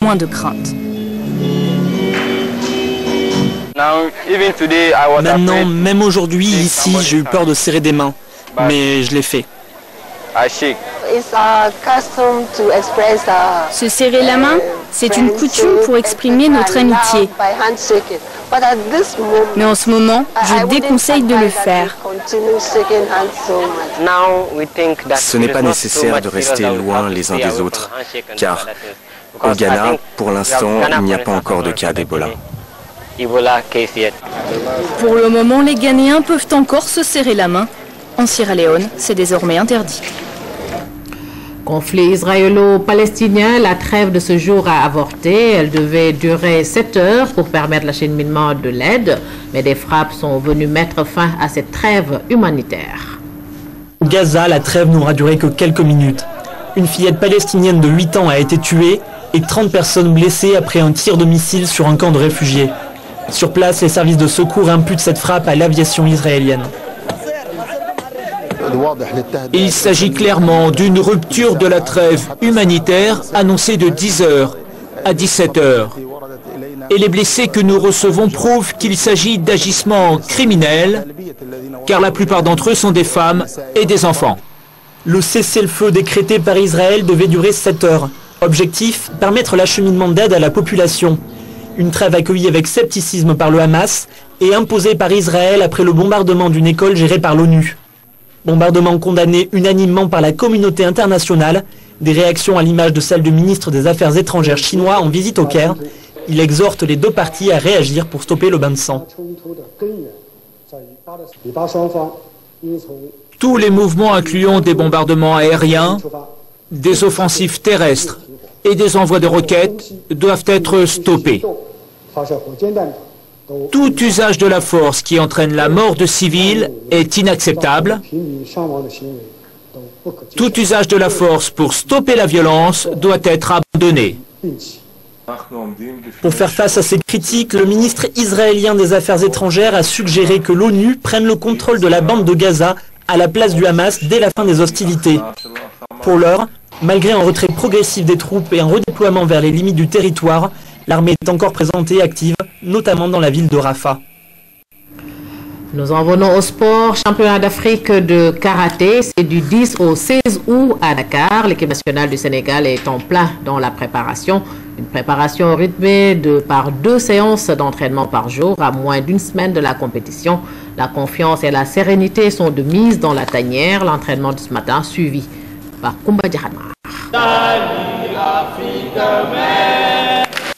moins de crainte. Maintenant, même aujourd'hui, ici, j'ai eu peur de serrer des mains, mais je l'ai fait. Se serrer la main, c'est une coutume pour exprimer notre amitié. Mais en ce moment, je déconseille de le faire. Ce n'est pas nécessaire de rester loin les uns des autres, car au Ghana, pour l'instant, il n'y a pas encore de cas d'Ebola. Pour le moment, les Ghanéens peuvent encore se serrer la main. En Sierra Leone, c'est désormais interdit. Conflit israélo-palestinien, la trêve de ce jour a avorté. Elle devait durer 7 heures pour permettre l'acheminement de l'aide, mais des frappes sont venues mettre fin à cette trêve humanitaire. Au Gaza, la trêve n'aura duré que quelques minutes. Une fillette palestinienne de 8 ans a été tuée et 30 personnes blessées après un tir de missile sur un camp de réfugiés. Sur place, les services de secours imputent cette frappe à l'aviation israélienne. Il s'agit clairement d'une rupture de la trêve humanitaire annoncée de 10h à 17h. Et les blessés que nous recevons prouvent qu'il s'agit d'agissements criminels, car la plupart d'entre eux sont des femmes et des enfants. Le cessez-le-feu décrété par Israël devait durer 7 heures. Objectif, permettre l'acheminement d'aide à la population. Une trêve accueillie avec scepticisme par le Hamas et imposée par Israël après le bombardement d'une école gérée par l'ONU. Bombardement condamné unanimement par la communauté internationale, des réactions à l'image de celle du ministre des Affaires étrangères chinois en visite au Caire. Il exhorte les deux parties à réagir pour stopper le bain de sang. Tous les mouvements incluant des bombardements aériens, des offensives terrestres et des envois de roquettes doivent être stoppés. Tout usage de la force qui entraîne la mort de civils est inacceptable. Tout usage de la force pour stopper la violence doit être abandonné. Pour faire face à ces critiques, le ministre israélien des Affaires étrangères a suggéré que l'ONU prenne le contrôle de la bande de Gaza à la place du Hamas dès la fin des hostilités. Pour l'heure, malgré un retrait progressif des troupes et un redéploiement vers les limites du territoire, l'armée est encore présente et active, notamment dans la ville de Rafah. Nous en venons au sport. Championnat d'Afrique de karaté, c'est du 10 au 16 août à Dakar. L'équipe nationale du Sénégal est en plein dans la préparation. Une préparation rythmée par 2 séances d'entraînement par jour à moins d'une semaine de la compétition. La confiance et la sérénité sont de mise dans la tanière. L'entraînement de ce matin suivi par Koumba Djahamar.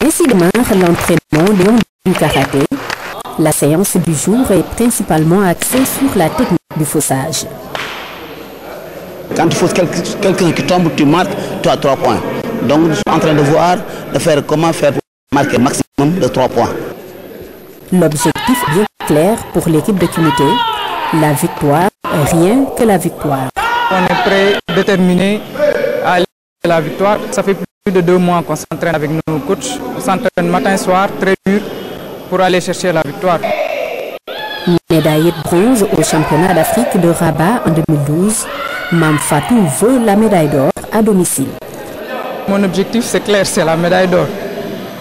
Ainsi démarre l'entraînement du karaté. La séance du jour est principalement axée sur la technique du faussage. Quand il faut quelqu'un qui tombe, tu marques, tu as 3 points. Donc nous sommes en train de voir, comment faire pour marquer maximum de 3 points. L'objectif est bien clair pour l'équipe de Kimité. La victoire, rien que la victoire. On est prêt, déterminé à aller à la victoire. Ça fait plus de 2 mois qu'on s'entraîne avec nos coachs. On s'entraîne matin et soir, très dur, pour aller chercher la victoire. Médaillé de bronze au championnat d'Afrique de Rabat en 2012, Mam Fatou veut la médaille d'or à domicile. Mon objectif, c'est clair, c'est la médaille d'or.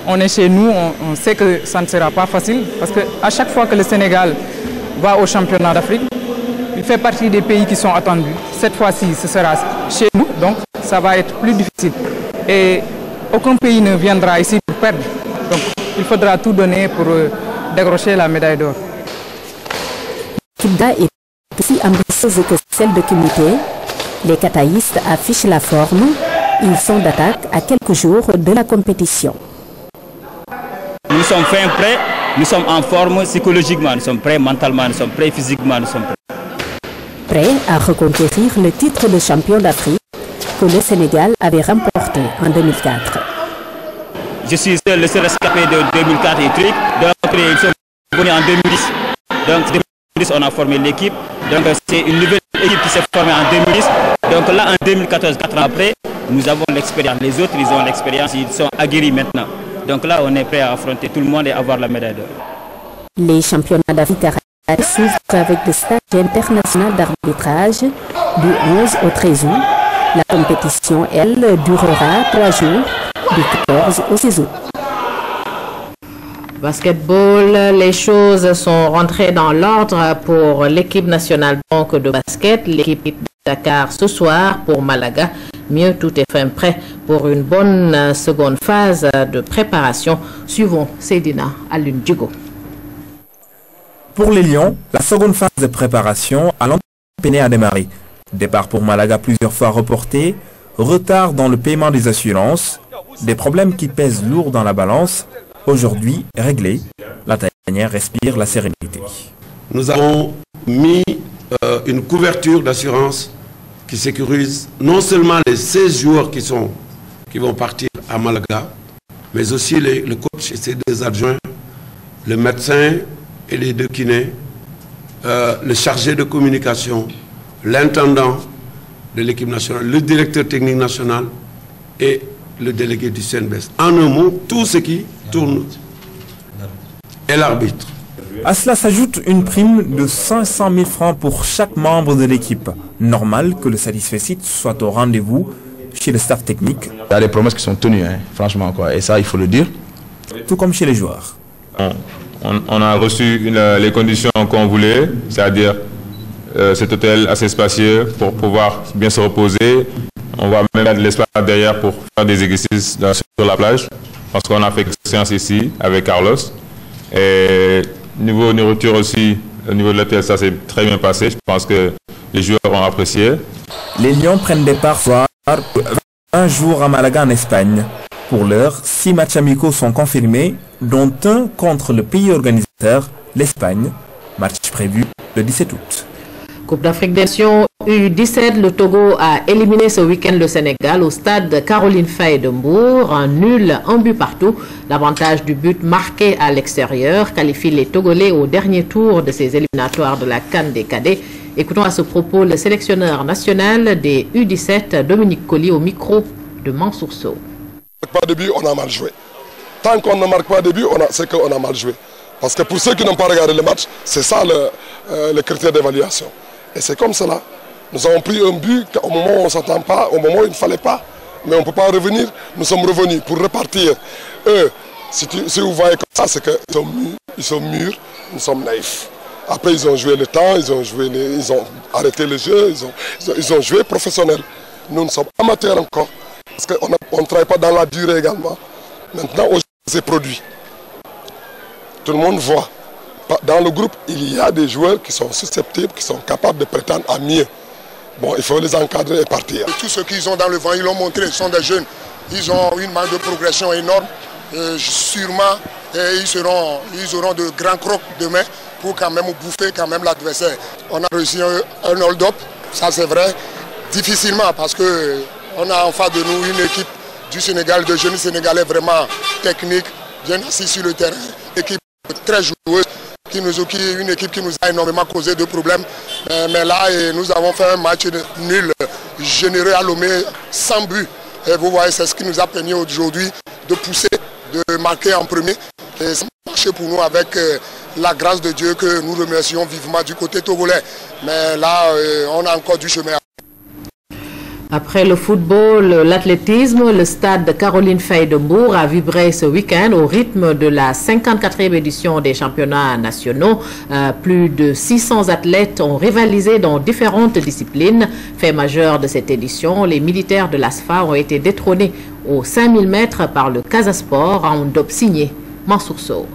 On est chez nous, on sait que ça ne sera pas facile, parce qu'à chaque fois que le Sénégal va au championnat d'Afrique, il fait partie des pays qui sont attendus. Cette fois-ci, ce sera chez nous, donc ça va être plus difficile. Et aucun pays ne viendra ici pour perdre. Donc il faudra tout donner pour décrocher la médaille d'or. Kibda est aussi ambitieuse que celle de Kimité. Les kataïstes affichent la forme. Ils sont d'attaque à quelques jours de la compétition. Nous sommes fin prêts, nous sommes en forme psychologiquement, nous sommes prêts mentalement, nous sommes prêts physiquement, nous sommes prêts. Prêts à reconquérir le titre de champion d'Afrique que le Sénégal avait remporté en 2004. Je suis le seul rescapé de 2004 et truc, donc ils sont venus en 2010. Donc en 2010 on a formé l'équipe, donc c'est une nouvelle équipe qui s'est formée en 2010. Donc là en 2014, 4 ans après, nous avons l'expérience, les autres ils ont l'expérience, ils sont aguerris maintenant. Donc là on est prêt à affronter tout le monde et avoir la médaille d'or. Les championnats d'Afrique s'ouvrent avec le stage international d'arbitrage du 11 au 13 août. La compétition, elle, durera 3 jours, du 14 au 16 août. Basketball, les choses sont rentrées dans l'ordre pour l'équipe nationale donc de basket. L'équipe de Dakar ce soir pour Malaga. Mieux, tout est fin prêt pour une bonne seconde phase de préparation. Suivons Seydina Alun Djigo. Pour les Lions, la seconde phase de préparation a longtemps peiné à démarrer. Départ pour Malaga plusieurs fois reporté, retard dans le paiement des assurances, des problèmes qui pèsent lourd dans la balance. Aujourd'hui, réglé, la tanière respire la sérénité. Nous avons mis une couverture d'assurance qui sécurise non seulement les 16 joueurs qui vont partir à Malaga, mais aussi le coach et ses 2 adjoints, le médecin et les 2 kinés, le chargé de communication, l'intendant de l'équipe nationale, le directeur technique national et le délégué du CNBS. En un mot, tout ce qui tourne et l'arbitre. À cela s'ajoute une prime de 500 000 francs pour chaque membre de l'équipe. Normal que le satisfecit soit au rendez-vous chez le staff technique. Il y a des promesses qui sont tenues, hein, franchement, quoi. Et ça, il faut le dire. Tout comme chez les joueurs. On a reçu les conditions qu'on voulait, c'est-à-dire cet hôtel assez spacieux pour pouvoir bien se reposer. On va même mettre de l'espace derrière pour faire des exercices sur la plage, parce qu'on a fait une séance ici avec Carlos. Et niveau nourriture aussi, au niveau de l'hôtel, ça s'est très bien passé. Je pense que les joueurs ont apprécié. Les Lions prennent départ soir 20 jours à Malaga en Espagne. Pour l'heure, 6 matchs amicaux sont confirmés, dont un contre le pays organisateur, l'Espagne. Match prévu le 17 août. Coupe d'Afrique des Nations U17, le Togo a éliminé ce week-end le Sénégal au stade Caroline Faye de Mbour, un nul, un but partout. L'avantage du but marqué à l'extérieur qualifie les Togolais au dernier tour de ces éliminatoires de la CAN des cadets. Écoutons à ce propos le sélectionneur national des U17, Dominique Colli, au micro de Mansour Sow. Pas de but, on a mal joué. Tant qu'on ne marque pas de but, c'est qu'on a mal joué. Parce que pour ceux qui n'ont pas regardé le match, c'est ça le critère d'évaluation. Et c'est comme cela. Nous avons pris un but au moment où on ne s'attend pas, au moment où il ne fallait pas. Mais on ne peut pas revenir. Nous sommes revenus pour repartir. Eux, si vous voyez comme ça, c'est qu'ils sont mûrs, nous sommes naïfs. Après, ils ont joué le temps, ils ont arrêté le jeu, ils ont joué professionnel. Nous sommes amateurs encore. Parce qu'on ne travaille pas dans la durée également. Maintenant, aujourd'hui, c'est produit. Tout le monde voit. Dans le groupe, il y a des joueurs qui sont susceptibles, qui sont capables de prétendre à mieux. Bon, il faut les encadrer et partir. Tous ceux qu'ils ont dans le vent, ils l'ont montré, ce sont des jeunes. Ils ont une marge de progression énorme. Sûrement, ils auront de grands crocs demain pour quand même bouffer quand même l'adversaire. On a réussi un hold-up, ça c'est vrai, difficilement parce qu'on a en face de nous une équipe du Sénégal, de jeunes Sénégalais vraiment techniques, bien assis sur le terrain. Une équipe très joueuse, une équipe qui nous a énormément causé de problèmes. Mais là, nous avons fait un match nul, généreux à Lomé, sans but. Et vous voyez, c'est ce qui nous a permis aujourd'hui de pousser, de marquer en premier. Et ça a marché pour nous avec la grâce de Dieu que nous remercions vivement du côté togolais. Mais là, on a encore du chemin à faire. Après le football, l'athlétisme, le stade Caroline Faye de Mbour a vibré ce week-end au rythme de la 54e édition des championnats nationaux. Plus de 600 athlètes ont rivalisé dans différentes disciplines. Fait majeur de cette édition, les militaires de l'ASFA ont été détrônés aux 5000 mètres par le Casasport en dope signé Mansour Sow.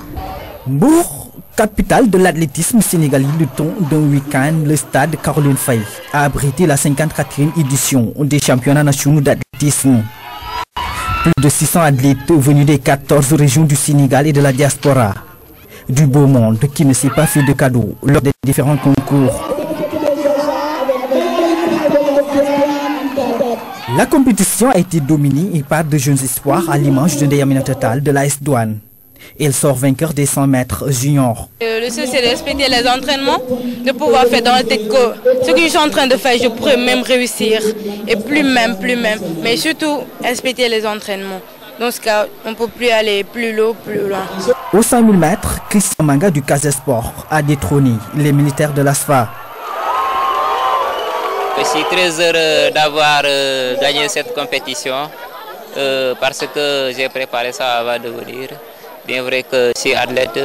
Mbour, capitale de l'athlétisme sénégalais, le temps d'un week-end, le stade Caroline Faye a abrité la 54e édition des championnats nationaux d'athlétisme. Plus de 600 athlètes venus des 14 régions du Sénégal et de la diaspora. Du beau monde qui ne s'est pas fait de cadeaux lors des différents concours. La compétition a été dominée par de jeunes espoirs à l'image de Ndeyamina Total de l'AS Douane. Elle sort vainqueur des 100 mètres juniors. Le seul, c'est de respecter les entraînements, de pouvoir faire dans la tête que ce que je suis en train de faire, je pourrais même réussir. Et plus même. Mais surtout, respecter les entraînements. Dans ce cas, on ne peut plus aller plus loin. Aux 5000 mètres, Christian Manga du Casasport a détrôné les militaires de l'ASFA. suis très heureux d'avoir gagné cette compétition parce que j'ai préparé ça avant de venir. Bien vrai que je suis athlète,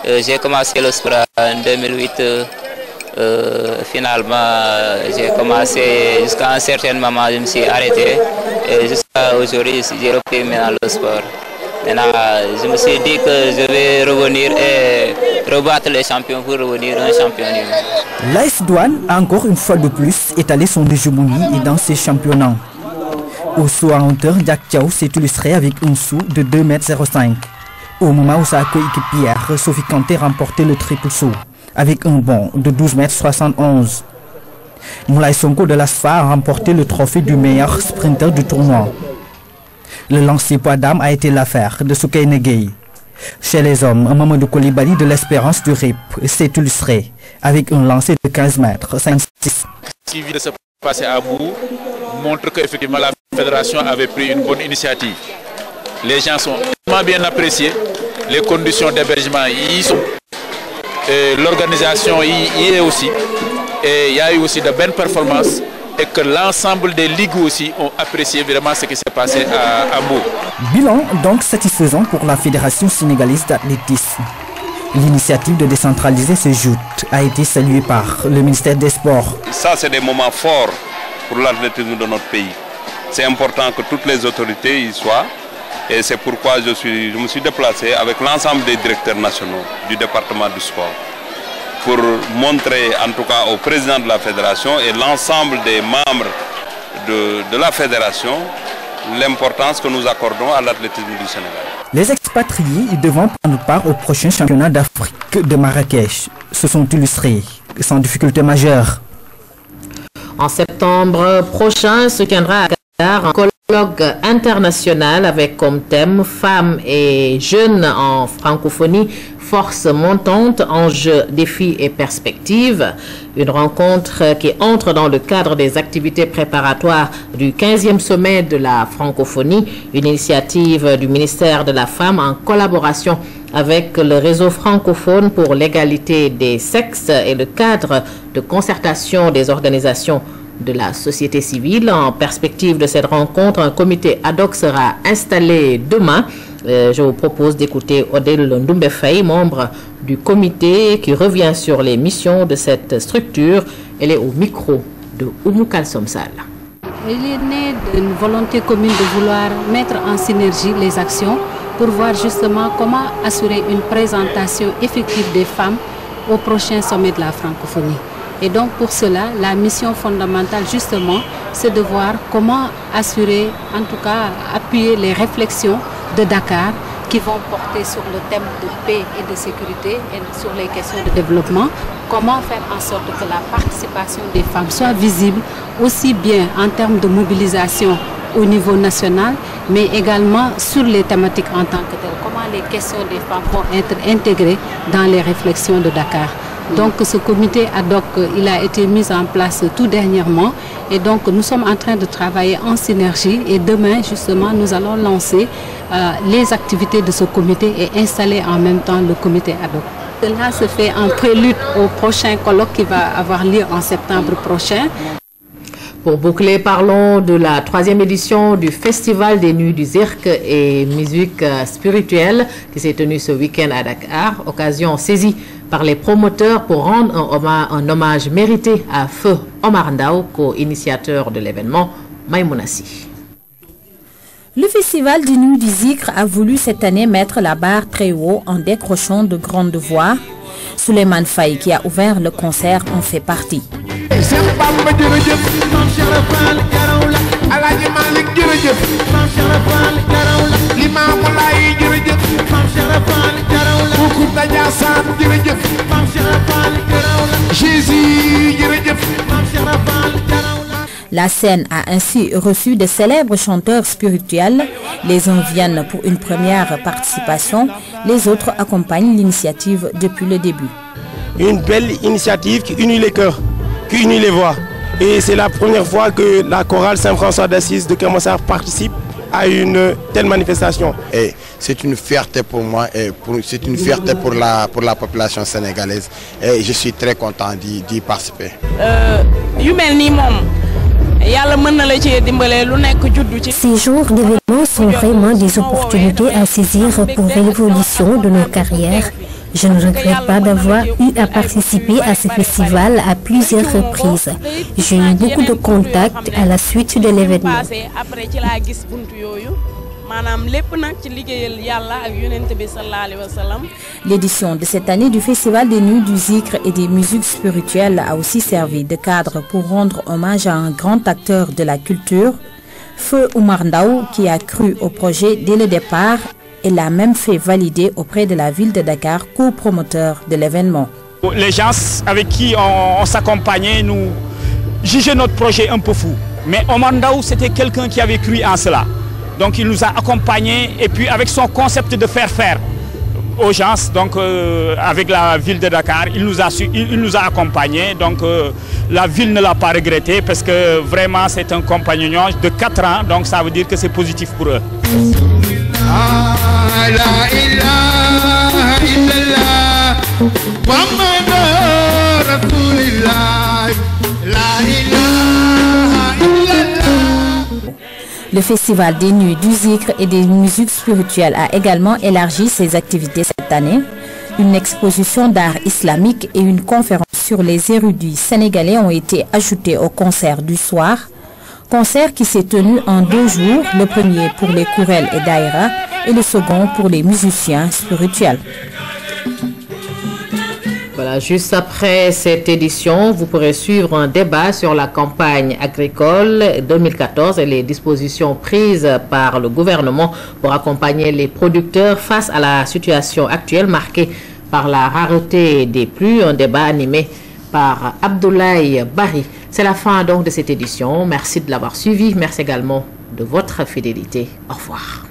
j'ai commencé le sport en 2008. Finalement, j'ai commencé jusqu'à un certain moment, je me suis arrêté. Et jusqu'à aujourd'hui, j'ai repris maintenant le sport. Maintenant, je me suis dit que je vais revenir et rebattre les champions pour revenir un champion du monde. L'AS Douane a encore une fois de plus étalé son hégémonie dans ses championnats. Au saut en hauteur, Jack Thiaw s'est illustré avec un saut de 2,05 m. Au moment où sa coéquipière Sophie Kanté remportait le triple saut avec un bond de 12,71 m. Moulay Sonko de l'ASFA a remporté le trophée du meilleur sprinter du tournoi. Le lancer poids d'âme a été l'affaire de Soukaine Gueye. Chez les hommes, Mamadou Koulibaly de l'Espérance du RIP s'est illustré avec un lancer de 15,56 m. Ce qui vient de se passer à bout montre qu'effectivement la fédération avait pris une bonne initiative. Les gens sont tellement bien appréciés, les conditions d'hébergement y sont, l'organisation y est aussi, et il y a eu aussi de bonnes performances et que l'ensemble des ligues aussi ont apprécié vraiment ce qui s'est passé à Mbou. Bilan donc satisfaisant pour la Fédération sénégalaise d'athlétisme. L'initiative de décentraliser ces joutes a été saluée par le ministère des Sports. Ça, c'est des moments forts pour l'athlétisme de notre pays. C'est important que toutes les autorités y soient. Et c'est pourquoi je me suis déplacé avec l'ensemble des directeurs nationaux du département du sport pour montrer en tout cas au président de la fédération et l'ensemble des membres de la fédération l'importance que nous accordons à l'athlétisme du Sénégal. Les expatriés devant prendre part au prochain championnat d'Afrique de Marrakech se sont illustrés sans difficulté majeure. En septembre prochain se tiendra à Dakar un colloque international avec comme thème femmes et jeunes en francophonie, force montante, enjeux, défis et perspectives. Une rencontre qui entre dans le cadre des activités préparatoires du 15e sommet de la francophonie, une initiative du ministère de la Femme en collaboration avec le réseau francophone pour l'égalité des sexes et le cadre de concertation des organisations de la société civile. En perspective de cette rencontre, un comité ad hoc sera installé demain. Je vous propose d'écouter Odile Ndoumbe-Faye, membre du comité, qui revient sur les missions de cette structure. Elle est au micro de Oumou Kalsom Sall. Il est né d'une volonté commune de vouloir mettre en synergie les actions pour voir justement comment assurer une présentation effective des femmes au prochain sommet de la francophonie. Et donc pour cela, la mission fondamentale justement, c'est de voir comment assurer, en tout cas appuyer les réflexions de Dakar qui vont porter sur le thème de paix et de sécurité et sur les questions de développement. Comment faire en sorte que la participation des femmes soit visible aussi bien en termes de mobilisation au niveau national, mais également sur les thématiques en tant que telles. Comment les questions des femmes vont être intégrées dans les réflexions de Dakar. Donc ce comité ad hoc, il a été mis en place tout dernièrement et donc nous sommes en train de travailler en synergie et demain justement nous allons lancer les activités de ce comité et installer en même temps le comité ad hoc. Cela se fait en prélude au prochain colloque qui va avoir lieu en septembre prochain. Pour boucler, parlons de la 3e édition du Festival des Nuits du Cirque et Musique Spirituelle qui s'est tenu ce week-end à Dakar. Occasion saisie par les promoteurs pour rendre un hommage mérité à Feu Omar Ndao, co-initiateur de l'événement, Maïmounassi. Le Festival des Nuits du Zikr a voulu cette année mettre la barre très haut en décrochant de grandes voix. Souleymane Faye, qui a ouvert le concert, en fait partie. La scène a ainsi reçu de célèbres chanteurs spirituels. Les uns viennent pour une première participation, les autres accompagnent l'initiative depuis le début. Une belle initiative qui unit les cœurs, qui unit les voix. Et c'est la première fois que la chorale Saint-François d'Assise de Keur Massar participe à une telle manifestation. Et c'est une fierté pour moi et c'est une fierté pour la population sénégalaise. Et je suis très content d'y participer. yu mel nii moom Ces jours d'événements sont vraiment des opportunités à saisir pour l'évolution de nos carrières. Je ne regrette pas d'avoir eu à participer à ce festival à plusieurs reprises. J'ai eu beaucoup de contacts à la suite de l'événement. L'édition de cette année du Festival des Nuits du Zikr et des musiques spirituelles a aussi servi de cadre pour rendre hommage à un grand acteur de la culture, Feu Oumar Ndao, qui a cru au projet dès le départ et l'a même fait valider auprès de la ville de Dakar, co-promoteur de l'événement. Les gens avec qui on s'accompagnait nous jugeaient notre projet un peu fou. Mais Oumar Ndao, c'était quelqu'un qui avait cru en cela. Donc il nous a accompagnés et puis avec son concept de faire aux gens, donc avec la ville de Dakar, il nous a accompagnés. Donc la ville ne l'a pas regretté parce que vraiment c'est un compagnonnage de 4 ans, donc ça veut dire que c'est positif pour eux. Le Festival des Nuits du Zikr et des musiques spirituelles a également élargi ses activités cette année. Une exposition d'art islamique et une conférence sur les érudits sénégalais ont été ajoutées au concert du soir. Concert qui s'est tenu en 2 jours, le premier pour les Kourel et Daïra et le second pour les musiciens spirituels. Voilà, juste après cette édition, vous pourrez suivre un débat sur la campagne agricole 2014 et les dispositions prises par le gouvernement pour accompagner les producteurs face à la situation actuelle marquée par la rareté des pluies. Un débat animé par Abdoulaye Bari. C'est la fin donc de cette édition. Merci de l'avoir suivi. Merci également de votre fidélité. Au revoir.